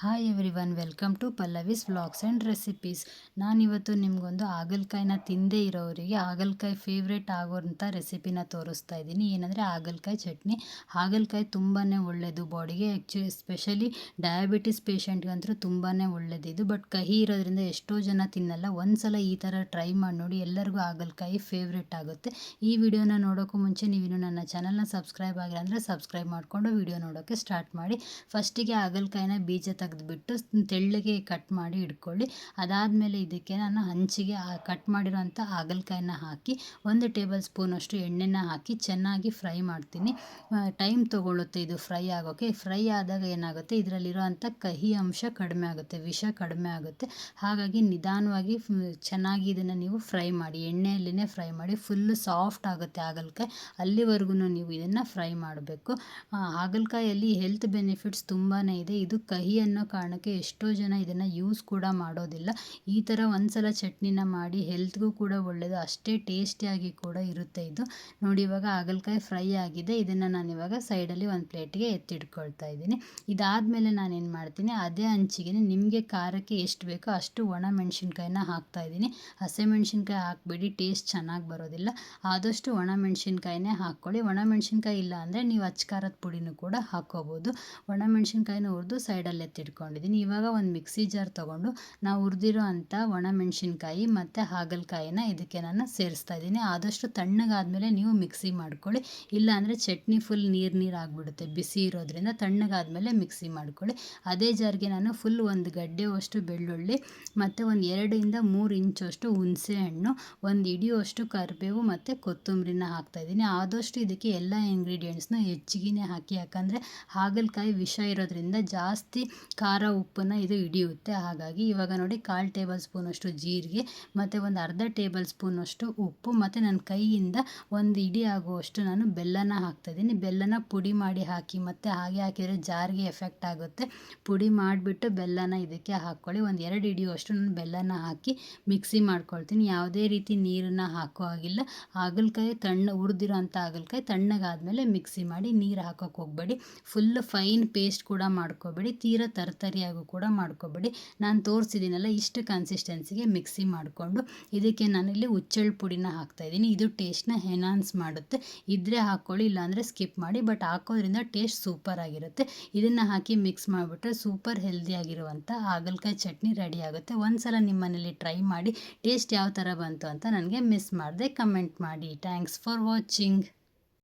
Hi everyone, welcome to Pallavi's vlogs and recipes. ನಾನಿವತ್ತು ನಿಮಗೊಂದು ಹಾಗಲಕಾಯಿನ ತಿಂದೇ ಇರೋರಿಗೆ ಹಾಗಲಕಾಯಿ ಫೇವ್ರೇಟ್ ಆಗೋಂಥ ರೆಸಿಪಿನ ತೋರಿಸ್ತಾ ಇದ್ದೀನಿ. ಏನಂದರೆ ಹಾಗಲಕಾಯಿ ಚಟ್ನಿ. ಹಾಗಲಕಾಯಿ ತುಂಬಾ ಒಳ್ಳೆಯದು ಬಾಡಿಗೆ, ಎಸ್ಪೆಷಲಿ ಡಯಾಬಿಟಿಸ್ ಪೇಷಂಟ್ಗಂತೂ ತುಂಬಾ ಒಳ್ಳೆಯದಿದು. ಬಟ್ ಕಹಿ ಇರೋದ್ರಿಂದ ಎಷ್ಟೋ ಜನ ತಿನ್ನಲ್ಲ. ಒಂದು ಸಲ ಈ ಥರ ಟ್ರೈ ಮಾಡಿ ನೋಡಿ, ಎಲ್ಲರಿಗೂ ಹಾಗಲಕಾಯಿ ಫೇವ್ರೇಟ್ ಆಗುತ್ತೆ. ಈ ವಿಡಿಯೋನ ನೋಡೋಕ್ಕೂ ಮುಂಚೆ ನೀವಿನ್ನು ನನ್ನ ಚಾನಲ್ನ ಸಬ್ಸ್ಕ್ರೈಬ್ ಆಗಿಲ್ಲ ಅಂದರೆ ಸಬ್ಸ್ಕ್ರೈಬ್ ಮಾಡಿಕೊಂಡು ವಿಡಿಯೋ ನೋಡೋಕ್ಕೆ ಸ್ಟಾರ್ಟ್ ಮಾಡಿ. ಫಸ್ಟಿಗೆ ಹಾಗಲಕಾಯಿನ ಬೀಜ ತೆಗೆದುಬಿಟ್ಟು ತೆಳ್ಳಗೆ ಕಟ್ ಮಾಡಿ ಇಟ್ಕೊಳ್ಳಿ. ಅದಾದಮೇಲೆ ಇದಕ್ಕೆ ನಾನು ಹಂಚಿಗೆ ಕಟ್ ಮಾಡಿರೋಂಥ ಹಾಗಲಕಾಯಿನ ಹಾಕಿ 1 ಟೇಬಲ್ ಸ್ಪೂನಷ್ಟು ಎಣ್ಣೆನ ಹಾಕಿ ಚೆನ್ನಾಗಿ ಫ್ರೈ ಮಾಡ್ತೀನಿ. ಟೈಮ್ ತೊಗೊಳುತ್ತೆ ಇದು ಫ್ರೈ ಆಗೋಕ್ಕೆ. ಫ್ರೈ ಆದಾಗ ಏನಾಗುತ್ತೆ, ಇದರಲ್ಲಿರೋಂಥ ಕಹಿ ಅಂಶ ಕಡಿಮೆ ಆಗುತ್ತೆ, ವಿಷ ಕಡಿಮೆ ಆಗುತ್ತೆ. ಹಾಗಾಗಿ ನಿಧಾನವಾಗಿ ಚೆನ್ನಾಗಿ ಇದನ್ನು ನೀವು ಫ್ರೈ ಮಾಡಿ, ಎಣ್ಣೆಯಲ್ಲೇ ಫ್ರೈ ಮಾಡಿ. ಫುಲ್ಲು ಸಾಫ್ಟ್ ಆಗುತ್ತೆ ಹಾಗಲಕಾಯಿ, ಅಲ್ಲಿವರೆಗೂ ನೀವು ಇದನ್ನು ಫ್ರೈ ಮಾಡಬೇಕು. ಹಾಗಲಕಾಯಲ್ಲಿ ಹೆಲ್ತ್ ಬೆನಿಫಿಟ್ಸ್ ತುಂಬಾ ಇದೆ. ಇದು ಕಹಿ ಅನ್ನೋ ಕಾರಣಕ್ಕೆ ಎಷ್ಟೋ ಜನ ಇದನ್ನು ಯೂಸ್ ಕೂಡ ಮಾಡೋದಿಲ್ಲ. ಈ ಥರ ಒಂದ್ಸಲ ಚಟ್ನಿನ ಮಾಡಿ, ಹೆಲ್ತ್ಗೂ ಕೂಡ ಒಳ್ಳೆಯದು, ಅಷ್ಟೇ ಟೇಸ್ಟಿಯಾಗಿ ಕೂಡ ಇರುತ್ತೆ ಇದು. ನೋಡಿ, ಇವಾಗ ಹಾಗಲಕಾಯಿ ಫ್ರೈ ಆಗಿದೆ. ಇದನ್ನು ನಾನಿವಾಗ ಸೈಡಲ್ಲಿ ಒಂದು ಪ್ಲೇಟ್ಗೆ ಎತ್ತಿಟ್ಕೊಳ್ತಾ ಇದ್ದೀನಿ. ಇದಾದಮೇಲೆ ನಾನೇನು ಮಾಡ್ತೀನಿ, ಅದೇ ಹಂಚಿಗೆ ನಿಮಗೆ ಖಾರಕ್ಕೆ ಎಷ್ಟು ಬೇಕೋ ಅಷ್ಟು ಒಣ ಮೆಣಸಿನ್ಕಾಯಿನ ಹಾಕ್ತಾಯಿದ್ದೀನಿ. ಹಸಿಮೆಣ್ಸಿನ್ಕಾಯಿ ಹಾಕಬೇಡಿ, ಟೇಸ್ಟ್ ಚೆನ್ನಾಗಿ ಬರೋದಿಲ್ಲ. ಆದಷ್ಟು ಒಣ ಮೆಣಸಿನ್ಕಾಯಿನೇ ಹಾಕ್ಕೊಳ್ಳಿ. ಒಣ ಮೆಣಸಿನ್ಕಾಯಿ ಇಲ್ಲ ಅಂದರೆ ನೀವು ಅಚ್ಚ ಖಾರದ ಪುಡಿನೂ ಕೂಡ ಹಾಕ್ಕೋಬೋದು. ಒಣ ಮೆಣಸಿನ್ಕಾಯಿನ ಹುರಿದು ಸೈಡಲ್ಲಿ ಎತ್ತಿಟ್ಕೊಂಡಿದ್ದೀನಿ. ಇವಾಗ ಒಂದು ಮಿಕ್ಸಿ ಜಾರ್ ತೊಗೊಂಡು ನಾವು ಹುರಿದಿರೋ ಅಂಥ ಒಣ ಮೆಣಸಿನ್ಕಾಯಿ ಮತ್ತು ಹಾಗಲಕಾಯಿನ ಇದಕ್ಕೆ ನಾನು ಸೇರಿಸ್ತಾ ಇದ್ದೀನಿ. ಆದಷ್ಟು ತಣ್ಣಗಾದಮೇಲೆ ನೀವು ಮಿಕ್ಸಿ ಮಾಡ್ಕೊಳ್ಳಿ, ಇಲ್ಲಾಂದರೆ ಚಟ್ನಿ ಫುಲ್ ನೀರು ಆಗಿಬಿಡುತ್ತೆ. ಬಿಸಿ ಇರೋದ್ರಿಂದ ತಣ್ಣಗಾದಮೇಲೆ ಮಿಕ್ಸಿ ಮಾಡ್ಕೊಳ್ಳಿ. ಅದೇ ಜಾರ್ಗೆ ನಾನು ಫುಲ್ 1 ಗಡ್ಡೆಯಷ್ಟು ಬೆಳ್ಳುಳ್ಳಿ ಮತ್ತು ಒಂದು 2 ಇಂದ 3 ಇಂಚಷ್ಟು ಹುಣಸೆ ಹಣ್ಣು, 1 ಹಿಡಿಯುವಷ್ಟು ಕರಿಬೇವು ಮತ್ತು ಕೊತ್ತಂಬರಿನ ಹಾಕ್ತಾಯಿದ್ದೀನಿ. ಆದಷ್ಟು ಇದಕ್ಕೆ ಎಲ್ಲ ಇಂಗ್ರೀಡಿಯೆಂಟ್ಸ್ನ ಹೆಚ್ಚಿಗೆ ಹಾಕಿ, ಯಾಕಂದರೆ ಹಾಗಲಕಾಯಿ ವಿಷ ಇರೋದ್ರಿಂದ ಜಾಸ್ತಿ ಖಾರ ಉಪ್ಪನ್ನು ಇದು ಹಿಡಿಯುತ್ತೆ. ಹಾಗಾಗಿ ಇವಾಗ ನೋಡಿ, 1/4 ಟೇಬಲ್ ಸ್ಪೂನಷ್ಟು ಜೀರಿಗೆ ಮತ್ತು ಒಂದು ಅರ್ಧ ಟೇಬಲ್ ಸ್ಪೂನಷ್ಟು ಉಪ್ಪು ಮತ್ತು ನನ್ನ ಕೈಯಿಂದ 1 ಹಿಡಿ ಆಗುವಷ್ಟು ನಾನು ಬೆಲ್ಲನ ಹಾಕ್ತಾಯಿದ್ದೀನಿ. ಬೆಲ್ಲನ ಪುಡಿ ಮಾಡಿ ಹಾಕಿ, ಮತ್ತು ಹಾಗೆ ಹಾಕಿದರೆ ಜಾರಿಗೆ ಎಫೆಕ್ಟ್ ಆಗುತ್ತೆ. ಪುಡಿ ಮಾಡಿಬಿಟ್ಟು ಬೆಲ್ಲನ ಇದಕ್ಕೆ ಹಾಕ್ಕೊಳ್ಳಿ. ಒಂದು 2 ಹಿಡಿಯುವಷ್ಟು ನಾನು ಬೆಲ್ಲನ ಹಾಕಿ ಮಿಕ್ಸಿ ಮಾಡ್ಕೊಳ್ತೀನಿ. ಯಾವುದೇ ರೀತಿ ನೀರನ್ನು ಹಾಕೋ ಹಾಗಿಲ್ಲ. ಹಾಗಲಕಾಯಿ ಹುರಿದಿರೋ ಅಂಥ ಹಾಗಲಕಾಯಿ ತಣ್ಣಗಾದಮೇಲೆ ಮಿಕ್ಸಿ ಮಾಡಿ, ನೀರು ಹಾಕೋಕ್ಕೆ ಹೋಗಬೇಡಿ. ಫುಲ್ ಫೈನ್ ಪೇಸ್ಟ್ ಕೂಡ ಮಾಡ್ಕೋಬೇಡಿ, ತೀರಾ ತರಿಯಾಗೂ ಕೂಡ ಮಾಡ್ಕೋಬೇಡಿ. ನಾನು ತೋರಿಸಿದ್ದೀನಲ್ಲ, ಇಷ್ಟು ಕನ್ಸಿಸ್ಟೆನ್ಸಿಗೆ ಮಿಕ್ಸಿ ಮಾಡಿಕೊಂಡು ಇದಕ್ಕೆ ನಾನಿಲ್ಲಿ ಹುಚ್ಚೆಳ್ಳು ಪುಡಿನ ಹಾಕ್ತಾಯಿದ್ದೀನಿ. ಇದು ಟೇಸ್ಟ್ನ ಎನ್ಹಾನ್ಸ್ ಮಾಡುತ್ತೆ. ಇದ್ದರೆ ಹಾಕ್ಕೊಳ್ಳಿ, ಇಲ್ಲಾಂದರೆ ಸ್ಕಿಪ್ ಮಾಡಿ. ಬಟ್ ಹಾಕೋದ್ರಿಂದ ಟೇಸ್ಟ್ ಸೂಪರ್ ಆಗಿರುತ್ತೆ. ಇದನ್ನು ಹಾಕಿ ಮಿಕ್ಸ್ ಮಾಡಿಬಿಟ್ರೆ ಸೂಪರ್ ಹೆಲ್ದಿಯಾಗಿರುವಂಥ ಹಾಗಲಕಾಯಿ ಚಟ್ನಿ ರೆಡಿ ಆಗುತ್ತೆ. ಒಂದು ಸಲ ನಿಮ್ಮ ಮನೇಲಿ ಟ್ರೈ ಮಾಡಿ, ಟೇಸ್ಟ್ ಯಾವ ಥರ ಬಂತು ಅಂತ ನನಗೆ ಮಿಸ್ ಮಾಡದೆ ಕಮೆಂಟ್ ಮಾಡಿ. Thanks for watching.